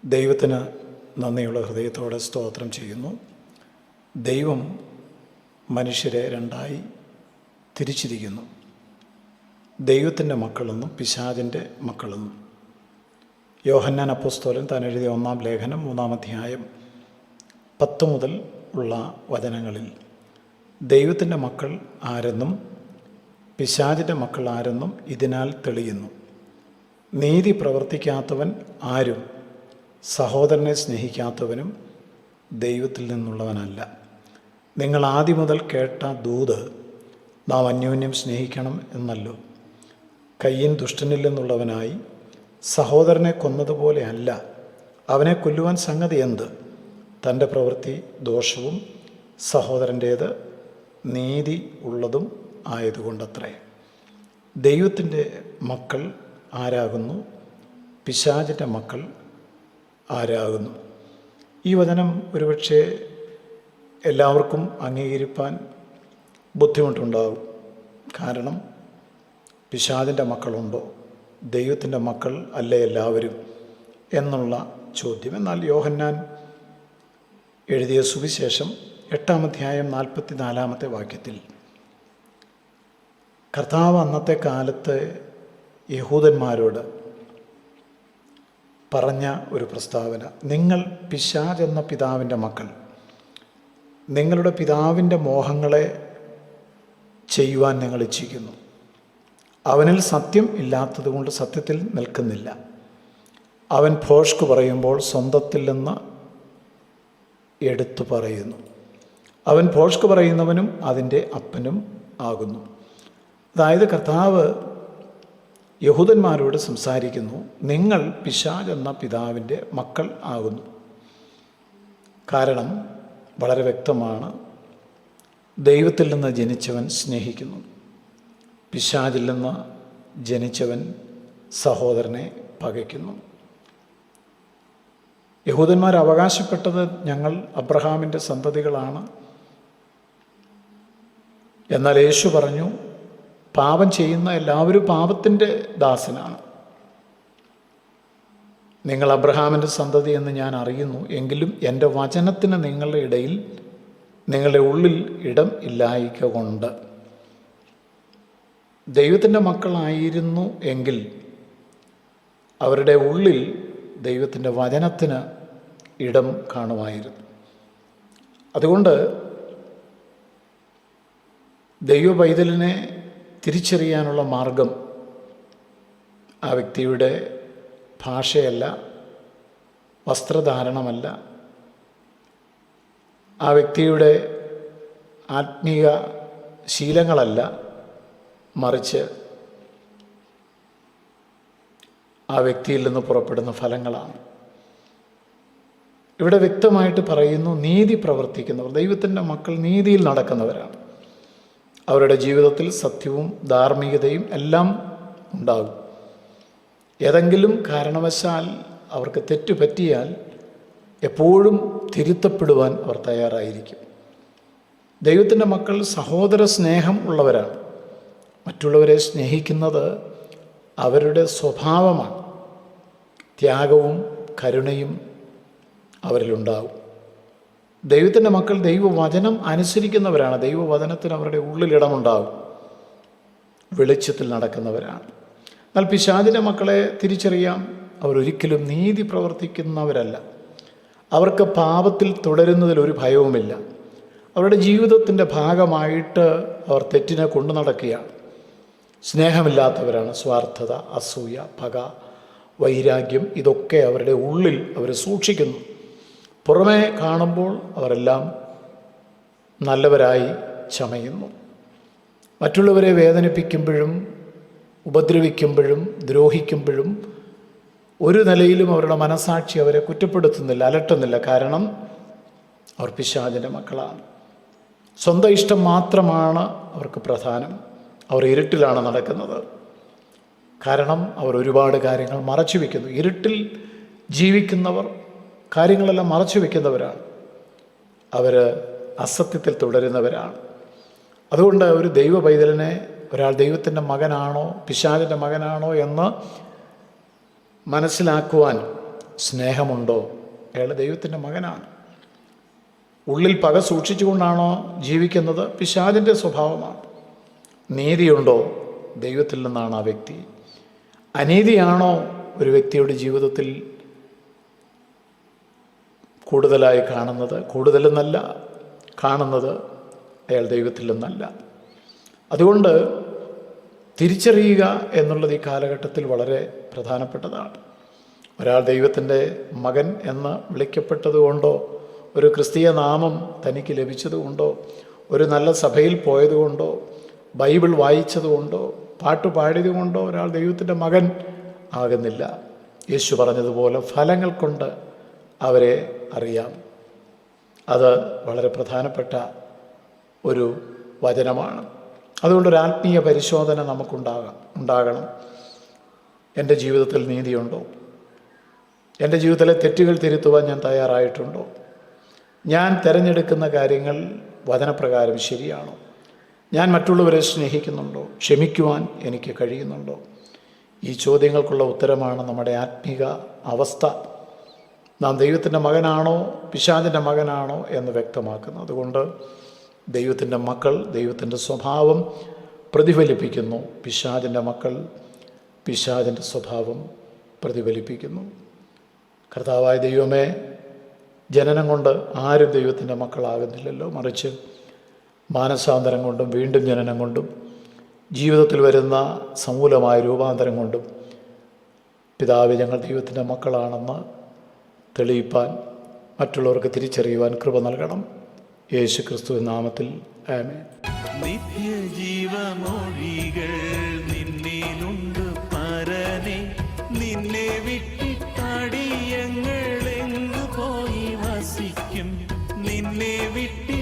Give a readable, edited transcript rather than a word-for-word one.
ദൈവത്തിന് നന്ദിയുള്ള ഹൃദയത്തോടെ സ്തോത്രം ചെയ്യുന്നു. ദൈവം മനുഷ്യരെ രണ്ടായി തിരിച്ചിരിക്കുന്നു. ദൈവത്തിൻ്റെ മക്കളെന്നും പിശാചിൻ്റെ മക്കളെന്നും. യോഹന്നാൻ അപ്പോസ്തലൻ താൻ എഴുതിയ 1-ാം ലേഖനം 3-ാം അധ്യായം 10 മുതൽ ഉള്ള വചനങ്ങളിൽ ദൈവത്തിൻ്റെ മക്കൾ ആരെന്നും പിശാചിൻ്റെ മക്കൾ ആരെന്നും ഇതിനാൽ തെളിയുന്നു. നീതി പ്രവർത്തിക്കാത്തവൻ ആരും സഹോദരനെ സ്നേഹിക്കാത്തവനും ദൈവത്തിൽ നിന്നുള്ളവനല്ല. നിങ്ങൾ ആദ്യം മുതൽ കേട്ട ദൂത് നാം അന്യോന്യം സ്നേഹിക്കണം എന്നല്ലോ. കയ്യൻ ദുഷ്ടനിൽ നിന്നുള്ളവനായി സഹോദരനെ കൊന്നതുപോലെ അല്ല. അവനെ കൊല്ലുവാൻ സംഗതി എന്ത്? തൻ്റെ പ്രവൃത്തി ദോഷവും സഹോദരൻ്റേത് നീതി ഉള്ളതും ആയതുകൊണ്ടത്രേ. ദൈവത്തിൻ്റെ മക്കൾ ആരാകുന്നു? പിശാചിൻ്റെ മക്കൾ ആരാകുന്നു? ഈ വചനം ഒരുപക്ഷെ എല്ലാവർക്കും അംഗീകരിപ്പാൻ ബുദ്ധിമുട്ടുണ്ടാകും. കാരണം പിശാചിൻ്റെ മക്കളുണ്ടോ, ദൈവത്തിൻ്റെ മക്കൾ അല്ലേ എല്ലാവരും എന്നുള്ള ചോദ്യം. എന്നാൽ യോഹന്നാൻ എഴുതിയ സുവിശേഷം 8-ാം അധ്യായം 44-ാമത്തെ വാക്യത്തിൽ കർത്താവ് അന്നത്തെ കാലത്ത് യഹൂദന്മാരോട് പറഞ്ഞ ഒരു പ്രസ്താവന: നിങ്ങൾ പിശാച് എന്ന പിതാവിൻ്റെ മക്കൾ. നിങ്ങളുടെ പിതാവിൻ്റെ മോഹങ്ങളെ ചെയ്യുവാൻ നിങ്ങൾ ഇച്ഛിക്കുന്നു. അവനിൽ സത്യം ഇല്ലാത്തതുകൊണ്ട് സത്യത്തിൽ നിൽക്കുന്നില്ല. അവൻ ഭോഷ്ക് പറയുമ്പോൾ സ്വന്തത്തിൽ നിന്ന് എടുത്തു പറയുന്നു. അവൻ ഭോഷ്ക് പറയുന്നവനും അതിൻ്റെ അപ്പനും ആകുന്നു. അതായത് കർത്താവ് യഹൂദന്മാരോട് സംസാരിക്കുന്നു, നിങ്ങൾ പിശാച് എന്ന പിതാവിൻ്റെ മക്കൾ ആകുന്നു. കാരണം വളരെ വ്യക്തമാണ്. ദൈവത്തിൽ നിന്ന് ജനിച്ചവൻ സ്നേഹിക്കുന്നു, പിശാചിൽ നിന്ന് ജനിച്ചവൻ സഹോദരനെ പകയ്ക്കുന്നു. യഹൂദന്മാർ അവകാശപ്പെട്ടത് ഞങ്ങൾ അബ്രഹാമിൻ്റെ സന്തതികളാണ്. എന്നാൽ യേശു പറഞ്ഞു, പാപം ചെയ്യുന്ന എല്ലാവരും പാപത്തിൻ്റെ ദാസനാണ്. നിങ്ങൾ അബ്രഹാമിൻ്റെ സന്തതി എന്ന് ഞാൻ അറിയുന്നു, എങ്കിലും എൻ്റെ വചനത്തിന് നിങ്ങളുടെ ഇടയിൽ, നിങ്ങളുടെ ഉള്ളിൽ ഇടം ഇല്ലായ്ക കൊണ്ട്. ദൈവത്തിൻ്റെ മക്കളായിരുന്നു എങ്കിൽ അവരുടെ ഉള്ളിൽ ദൈവത്തിൻ്റെ വചനത്തിന് ഇടം കാണുമായിരുന്നു. അതുകൊണ്ട് ദൈവ പൈതലിനെ തിരിച്ചറിയാനുള്ള മാർഗം ആ വ്യക്തിയുടെ ഭാഷയല്ല, വസ്ത്രധാരണമല്ല, ആ വ്യക്തിയുടെ ആത്മീയ ശീലങ്ങളല്ല, മറിച്ച് ആ വ്യക്തിയിൽ നിന്ന് പുറപ്പെടുന്ന ഫലങ്ങളാണ്. ഇവിടെ വ്യക്തമായിട്ട് പറയുന്നു, നീതി പ്രവർത്തിക്കുന്നവർ, ദൈവത്തിൻ്റെ മക്കൾ നീതിയിൽ നടക്കുന്നവരാണ്. അവരുടെ ജീവിതത്തിൽ സത്യവും ധാർമ്മികതയും എല്ലാം ഉണ്ടാകും. ഏതെങ്കിലും കാരണവശാൽ അവർക്ക് തെറ്റുപറ്റിയാൽ എപ്പോഴും തിരുത്തപ്പെടുവാൻ അവർ തയ്യാറായിരിക്കും. ദൈവത്തിൻ്റെ മക്കൾ സഹോദര സ്നേഹം ഉള്ളവരാണ്. മറ്റുള്ളവരെ സ്നേഹിക്കുന്നത് അവരുടെ സ്വഭാവമാണ്. ത്യാഗവും കരുണയും അവരിലുണ്ടാകും. ദൈവത്തിൻ്റെ മക്കൾ ദൈവവചനം അനുസരിക്കുന്നവരാണ്. ദൈവവചനത്തിന് അവരുടെ ഉള്ളിലിടമുണ്ടാകും. വെളിച്ചത്തിൽ നടക്കുന്നവരാണ്. എന്നാൽ പിശാചിൻ്റെ മക്കളെ തിരിച്ചറിയാം, അവരൊരിക്കലും നീതി പ്രവർത്തിക്കുന്നവരല്ല. അവർക്ക് പാപത്തിൽ തുടരുന്നതിൽ ഒരു ഭയവുമില്ല. അവരുടെ ജീവിതത്തിൻ്റെ ഭാഗമായിട്ട് അവർ തെറ്റിനെ കൊണ്ടു നടക്കുകയാണ്. സ്നേഹമില്ലാത്തവരാണ്. സ്വാർത്ഥത, അസൂയ, പക, വൈരാഗ്യം, ഇതൊക്കെ അവരുടെ ഉള്ളിൽ അവർ സൂക്ഷിക്കുന്നു. പുറമേ കാണുമ്പോൾ അവരെല്ലാം നല്ലവരായി ചമയുന്നു. മറ്റുള്ളവരെ വേദനിപ്പിക്കുമ്പോഴും ഉപദ്രവിക്കുമ്പോഴും ദ്രോഹിക്കുമ്പോഴും ഒരു നിലയിലും അവരുടെ മനസാക്ഷി അവരെ കുറ്റപ്പെടുത്തുന്നില്ല, അലട്ടുന്നില്ല. കാരണം അവർ പിശാചിൻ്റെ മക്കളാണ്. സ്വന്തം ഇഷ്ടം മാത്രമാണ് അവർക്ക് പ്രധാനം. അവർ ഇരുട്ടിലാണ് നടക്കുന്നത്. കാരണം അവർ ഒരുപാട് കാര്യങ്ങൾ മറച്ചു വയ്ക്കുന്നു. ഇരുട്ടിൽ ജീവിക്കുന്നവർ കാര്യങ്ങളെല്ലാം മറച്ചു വയ്ക്കുന്നവരാണ്. അവർ അസത്യത്തിൽ തുടരുന്നവരാണ്. അതുകൊണ്ട് ഒരു ദൈവ പൈതലിനെ ഒരാൾ ദൈവത്തിൻ്റെ മകനാണോ പിശാചിൻ്റെ മകനാണോ എന്ന് മനസ്സിലാക്കുവാൻ സ്നേഹമുണ്ടോ, അയാൾ ദൈവത്തിൻ്റെ മകനാണ്. ഉള്ളിൽ പക സൂക്ഷിച്ചുകൊണ്ടാണോ ജീവിക്കുന്നത്, പിശാചിൻ്റെ സ്വഭാവമാണ്. നീതിയുണ്ടോ, ദൈവത്തിൽ നിന്നാണ് ആ വ്യക്തി. അനീതിയാണോ ഒരു വ്യക്തിയുടെ ജീവിതത്തിൽ കൂടുതലായി കാണുന്നത്, കൂടുതലെന്നല്ല കാണുന്നത്, അയാൾ ദൈവത്തിൽ നിന്നല്ല. അതുകൊണ്ട് തിരിച്ചറിയുക എന്നുള്ളത് ഈ കാലഘട്ടത്തിൽ വളരെ പ്രധാനപ്പെട്ടതാണ്. ഒരാൾ ദൈവത്തിൻ്റെ മകൻ എന്ന് വിളിക്കപ്പെട്ടതുകൊണ്ടോ, ഒരു ക്രിസ്തീയ നാമം തനിക്ക് ലഭിച്ചതുകൊണ്ടോ, ഒരു നല്ല സഭയിൽ പോയതുകൊണ്ടോ, ബൈബിൾ വായിച്ചതുകൊണ്ടോ, പാട്ട് പാടിയതുകൊണ്ടോ ഒരാൾ ദൈവത്തിൻ്റെ മകൻ ആകുന്നില്ല. യേശു പറഞ്ഞതുപോലെ ഫലങ്ങൾ കൊണ്ട് അവരെ അറിയാം. അത് വളരെ പ്രധാനപ്പെട്ട ഒരു വചനമാണ്. അതുകൊണ്ടൊരു ആത്മീയ പരിശോധന ഉണ്ടാകണം. എൻ്റെ ജീവിതത്തിൽ നീതിയുണ്ടോ? എൻ്റെ ജീവിതത്തിലെ തെറ്റുകൾ തിരുത്തുവാൻ ഞാൻ തയ്യാറായിട്ടുണ്ടോ? ഞാൻ തിരഞ്ഞെടുക്കുന്ന കാര്യങ്ങൾ വചനപ്രകാരം ശരിയാണോ? ഞാൻ മറ്റുള്ളവരെ സ്നേഹിക്കുന്നുണ്ടോ? ക്ഷമിക്കുവാൻ എനിക്ക് കഴിയുന്നുണ്ടോ? ഈ ചോദ്യങ്ങൾക്കുള്ള ഉത്തരമാണ് നമ്മുടെ ആത്മീക അവസ്ഥ. നാം ദൈവത്തിൻ്റെ മകനാണോ പിശാചിൻ്റെ മകനാണോ എന്ന് വ്യക്തമാക്കുന്നു. അതുകൊണ്ട് ദൈവത്തിൻ്റെ മക്കൾ ദൈവത്തിൻ്റെ സ്വഭാവം പ്രതിഫലിപ്പിക്കുന്നു. പിശാചിൻ്റെ മക്കൾ പിശാചിൻ്റെ സ്വഭാവം പ്രതിഫലിപ്പിക്കുന്നു. കർത്താവായ ദൈവമേ, ജനനം കൊണ്ട് ആരും ദൈവത്തിൻ്റെ മക്കളാകുന്നില്ലല്ലോ, മറിച്ച് മാനസാന്തരം കൊണ്ടും വീണ്ടും ജനനം കൊണ്ടും ജീവിതത്തിൽ വരുന്ന സമൂലമായ രൂപാന്തരം കൊണ്ടും പിതാവേ, ഞങ്ങൾ ദൈവത്തിൻ്റെ മക്കളാണെന്ന് തെളിയിപ്പാൻ, മറ്റുള്ളവർക്ക് തിരിച്ചറിയുവാൻ കൃപ നൽകണം. യേശു ക്രിസ്തുവിൻ നാമത്തിൽ ആമേൻ. നിത്യജീവമൊഴികൾ നിന്നിലുണ്ട് പരനെ, നിന്നെ വിട്ടിട്ടടിയങ്ങൾ എങ്ങു പോയി വസിക്കും, നിന്നെ വിട്ടി